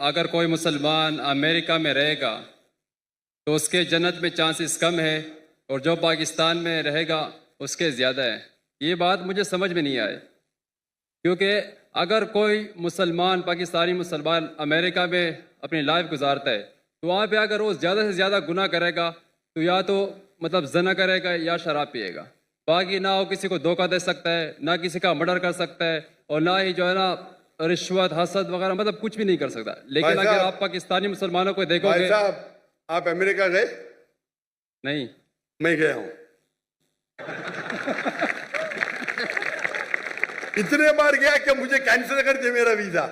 अगर कोई मुसलमान अमेरिका में रहेगा तो उसके जन्नत में चांसेस कम है और जो पाकिस्तान में रहेगा उसके ज़्यादा है। ये बात मुझे समझ में नहीं आई, क्योंकि अगर कोई मुसलमान पाकिस्तानी मुसलमान अमेरिका में अपनी लाइफ गुजारता है तो वहाँ पे अगर वो ज़्यादा से ज़्यादा गुनाह करेगा तो या तो मतलब जना करेगा या शराब पिएगा, बाकी ना वो किसी को धोखा दे सकता है, ना किसी का मर्डर कर सकता है, और ना ही जो है ना रिश्वत हसद वगैरह मतलब कुछ भी नहीं कर सकता। लेकिन अगर आप पाकिस्तानी मुसलमानों को देखोगे। भाई साहब, आप अमेरिका गए? नहीं, मैं गया हूं। इतने बार गया कि मुझे कैंसिल कर दिया मेरा वीजा।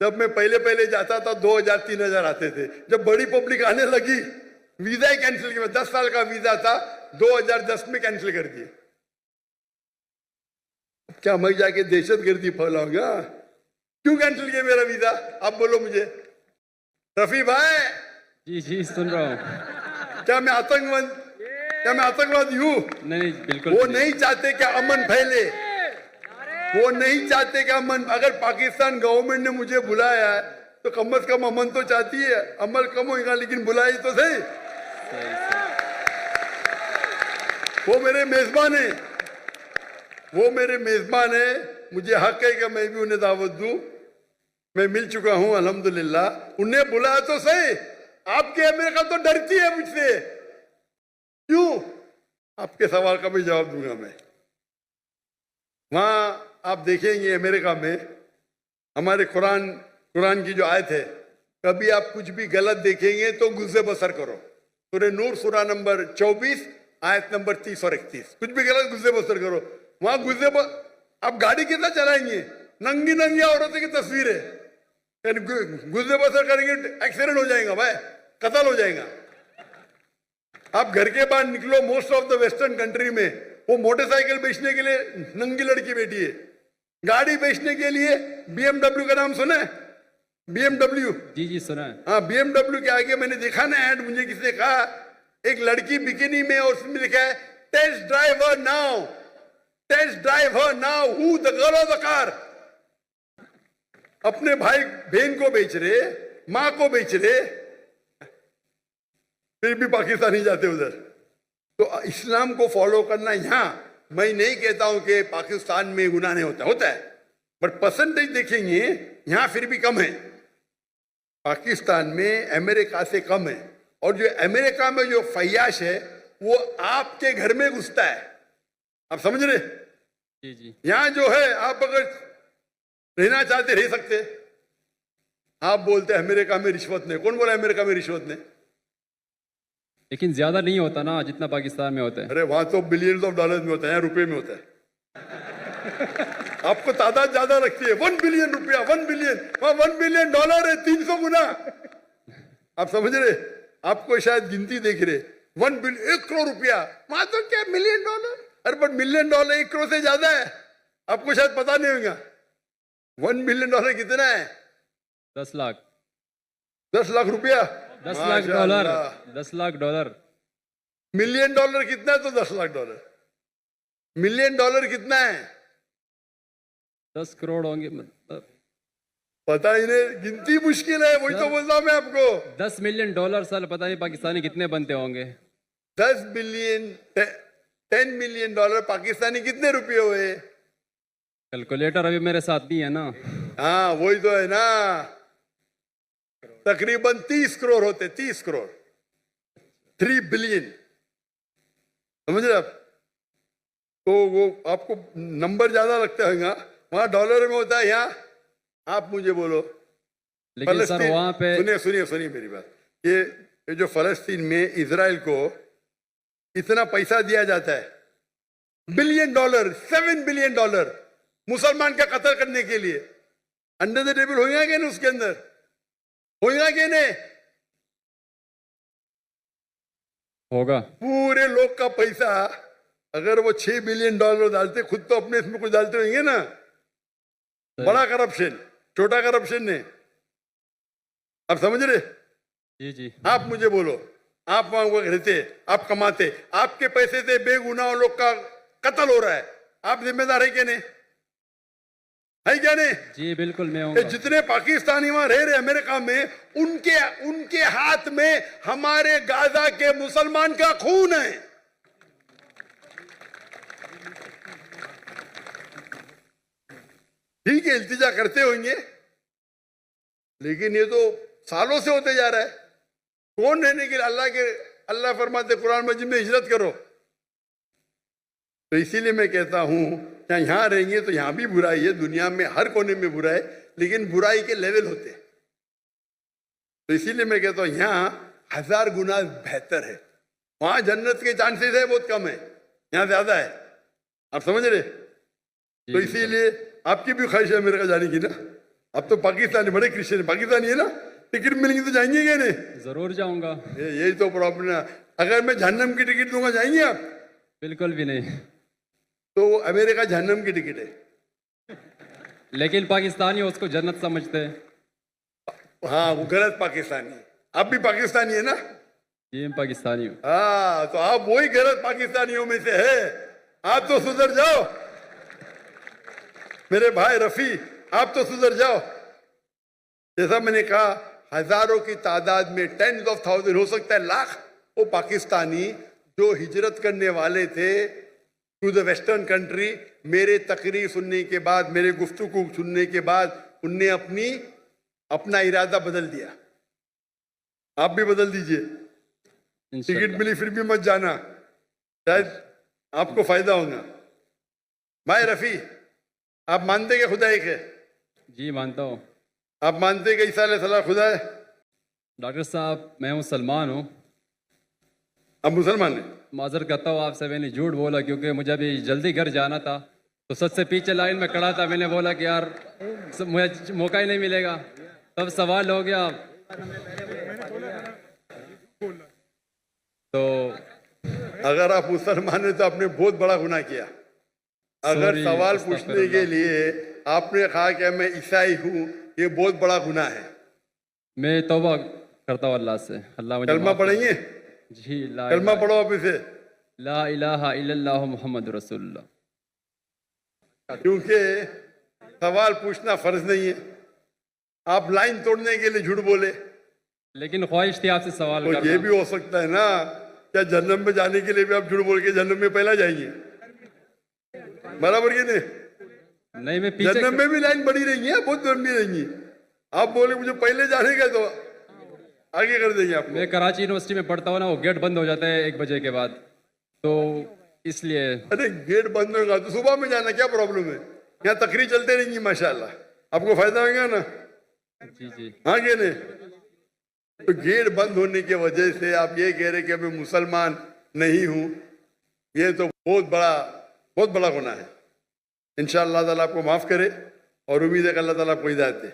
जब मैं पहले जाता था 2000-3000 आते थे। जब बड़ी पब्लिक आने लगी वीजा ही कैंसिल किया। 10 साल का वीजा था, 2010 में कैंसिल कर दिए। क्या मैं जाके दहशतगर्दी फैलाऊंगा? क्यों कैंसिल किया मेरा वीजा? आप बोलो मुझे। रफी भाई जी जी सुन रहा हूँ। क्या मैं आतंकवादी हूँ? नहीं, बिल्कुल वो नहीं चाहते कि अमन फैले, वो नहीं चाहते कि अमन। अगर पाकिस्तान गवर्नमेंट ने मुझे बुलाया है तो कम से कम अमन तो चाहती है। अमल कम होगा लेकिन बुलाई तो सही। वो मेरे मेजबान है, वो मेरे मेजबान है। मुझे हक है कि मैं भी उन्हें दावत दूं। मैं मिल चुका हूं अल्हम्दुलिल्लाह। उन्हें बुलाया तो सही। आपके अमेरिका तो डरती है मुझसे। क्यों? आपके सवाल का भी जवाब दूंगा मैं। वहां आप देखेंगे अमेरिका में हमारे कुरान की जो आयत है, कभी आप कुछ भी गलत देखेंगे तो गुस्से बसर करो। सूरह नूर सूरा नंबर 24 आयत नंबर 30 और 31। कुछ भी गलत गुस्से बसर करो। वहां आप गाड़ी कितना चलाएंगे? नंगी नंगी औरतों की तस्वीर है। गुस्से बसर करेंगे एक्सीडेंट हो जाएगा भाई, कत्ल हो जाएगा। आप घर के बाहर निकलो, most of the western country में वो मोटरसाइकिल बेचने के लिए नंगी लड़की बैठी है। गाड़ी बेचने के लिए BMW का नाम सुना है? BMW? जी जी सुना है। हाँ, BMW के आगे मैंने देखा ना ऐड, मुझे किसने कहा एक लड़की बिकिनी में और उसमें लिखा है test drive her now, test drive her now, who the girl of the car. अपने भाई बहन को बेच रहे, मां को बेच रहे, फिर भी पाकिस्तानी जाते उधर। तो इस्लाम को फॉलो करना। यहां मैं नहीं कहता हूं कि पाकिस्तान में गुनाह नहीं होता है, बट परसेंटेज देखेंगे यहां फिर भी कम है। पाकिस्तान में अमेरिका से कम है। और जो अमेरिका में जो फयाश है वो आपके घर में घुसता है। आप समझ रहे? जी जी। यहां जो है आप अगर रहना चाहते रह सकते। आप बोलते अमेरिका में रिश्वत नहीं। कौन बोला अमेरिका में रिश्वत नहीं? लेकिन ज्यादा नहीं होता ना जितना पाकिस्तान में होता है। अरे वहां तो बिलियंस ऑफ डॉलर में होता है, यहाँ रुपए में होता है। आपको तादाद ज्यादा रखती है। 1 बिलियन रुपया, 1 बिलियन, वहां 1 बिलियन डॉलर है, 300 गुना। आप समझ रहे? आपको शायद गिनती देख रहे। 1 बिलियन 1 करोड़ रुपया, वहां तो क्या मिलियन डॉलर। अरे बट मिलियन डॉलर 1 करोड़ से ज्यादा है। आपको शायद पता नहीं होगा 1 बिलियन डॉलर कितना है? 10 लाख। 10 लाख रुपया, 10 lakh dollar. 10 lakh dollar. Million dollar कितना है? तो 10 लाख डॉलर। मिलियन डॉलर कितना है? 10 करोड़ होंगे मतलब। पता ही नहीं, गिनती मुश्किल है। वही तो बोलता हूं मैं आपको। 10 मिलियन डॉलर साल पता नहीं पाकिस्तानी कितने बनते होंगे। 10 बिलियन 10 मिलियन डॉलर पाकिस्तानी कितने रुपए हुए? कैलकुलेटर अभी मेरे साथ नहीं है ना। हाँ वही तो है ना। तकरीबन 30 करोड़ होते। 30 करोड़, 3 बिलियन। समझ रहे आप? तो वो आपको नंबर ज्यादा लगता है, वहां डॉलर में होता है। यहाँ आप मुझे बोलो। लेकिन सर वहां पे सुनिए मेरी बात। ये जो फलस्तीन में इजराइल को इतना पैसा दिया जाता है, बिलियन डॉलर, 7 बिलियन डॉलर मुसलमान का कत्ल करने के लिए, अंडर द टेबल होगा क्या नहीं? उसके अंदर होगा क्या नहीं? होगा। पूरे लोग का पैसा अगर वो 6 बिलियन डॉलर डालते, खुद तो अपने इसमें कुछ डालते होंगे ना। बड़ा करप्शन, छोटा करप्शन नहीं। आप समझ रहे? जी जी। आप मुझे बोलो, आप वहां रहते, आप कमाते, आपके पैसे से बेगुनाह लोग का कत्ल हो रहा है, आप जिम्मेदार है कि नहीं? है क्या नहीं? जी बिल्कुल मैं ये हूँ। जितने पाकिस्तानी वहां रह रहे अमेरिका में, उनके उनके हाथ में हमारे गाजा के मुसलमान का खून है। ठीक है, इल्तिजा करते होंगे, लेकिन ये तो सालों से होते जा रहा है। कौन रहने के लिए अल्लाह फरमाते कुरान मजीद में हिजरत करो। तो इसीलिए मैं कहता हूं कि यहां रहेंगे तो यहां भी बुराई है, दुनिया में हर कोने में बुराई है, लेकिन बुराई के लेवल होते हैं। तो इसीलिए मैं कहता हूं यहां 1000 गुना बेहतर है। वहां जन्नत के चांसेस है बहुत कम है, यहां ज्यादा है। आप समझ रहे? तो इसीलिए आपकी भी ख्वाहिश है अमेरिका जाने की ना। अब तो पाकिस्तानी बड़े क्रिश्चियन पाकिस्तानी है ना, टिकट मिलेंगे तो जाएंगे क्या नहीं? जरूर जाऊंगा। यही तो प्रॉब्लम है। अगर मैं जहन्नम की टिकट दूंगा जाएंगे आप? बिल्कुल भी नहीं। तो अमेरिका जहन्नम की टिकट है। लेकिन पाकिस्तानी उसको जन्नत समझते हैं। हाँ, वो गलत पाकिस्तानी है। आप भी पाकिस्तानी है ना? जी मैं पाकिस्तानी हूँ। हाँ, तो आप वही गलत पाकिस्तानियों में से है। आप तो सुधर जाओ मेरे भाई रफी, आप तो सुधर जाओ। जैसा मैंने कहा, हजारों की तादाद में, 10,000 हो सकता है लाख, वो पाकिस्तानी जो हिजरत करने वाले थे टू द वेस्टर्न कंट्री, मेरे तकरीर सुनने के बाद, मेरे गुफ्तगू सुनने के बाद, उनने अपना इरादा बदल दिया। आप भी बदल दीजिए। टिकट इंशाल्लाह। मिली फिर भी मत जाना, शायद आपको फायदा होगा। भाई रफी, आप मानते कि खुदा एक है? जी मानता हूँ। आप मानते कि ईसा अलैहिस्सलाम खुदा है? डॉक्टर साहब मैं मुसलमान हूँ। आप मुसलमान हैं? माजर करता हूँ आपसे, मैंने झूठ बोला क्योंकि मुझे अभी जल्दी घर जाना था, तो सबसे पीछे लाइन में खड़ा था। मैंने बोला कि यार मुझे मौका ही नहीं मिलेगा, तब सवाल हो गया। तो अगर आप मुसलमान हैं तो आपने बहुत बड़ा गुनाह किया। अगर Sorry, सवाल अस्तगफिरुल्लाह। पूछने के लिए आपने कहा कि मैं ईसाई हूँ, ये बहुत बड़ा गुनाह है। मैं तौबा करता हूँ अल्लाह से। अल्लाह मुझे कलमा माफ करे। पढ़ेंगे? जी कलमा पढ़ो आप इसे। ला इलाहा इल्लल्लाहु मुहम्मद रसूलुल्लाह। क्योंकि सवाल पूछना फर्ज नहीं है। आप लाइन तोड़ने के लिए झूठ बोले, लेकिन ख्वाहिश थी आपसे सवाल तो ये करना। भी हो सकता है ना, क्या जन्नत में जाने के लिए भी आप झूठ बोल के जन्नत में पहला जाएंगे? बराबर कि नहीं? नहीं मैं पीछे जन्नत में भी लाइन बड़ी रहेंगी है, बहुत लंबी रहेंगी। आप बोले मुझे पहले जाने का, तो आगे कर देंगे आपको। मैं कराची यूनिवर्सिटी में पढ़ता हूँ ना, वो गेट बंद हो जाता है 1 बजे के बाद, तो इसलिए। अरे गेट बंद होगा तो सुबह में जाना, क्या प्रॉब्लम है? यहाँ तकरीर चलते रहेंगी माशाल्लाह, आपको फायदा होगा ना। जी जी आगे नहीं तो गेट बंद होने की वजह से आप ये कह रहे कि मैं मुसलमान नहीं हूं, ये तो बहुत बड़ा गुनाह है। इंशाअल्लाह ताला आपको माफ करे और उम्मीद है कि अल्लाह ताला आपको हिदायत दे।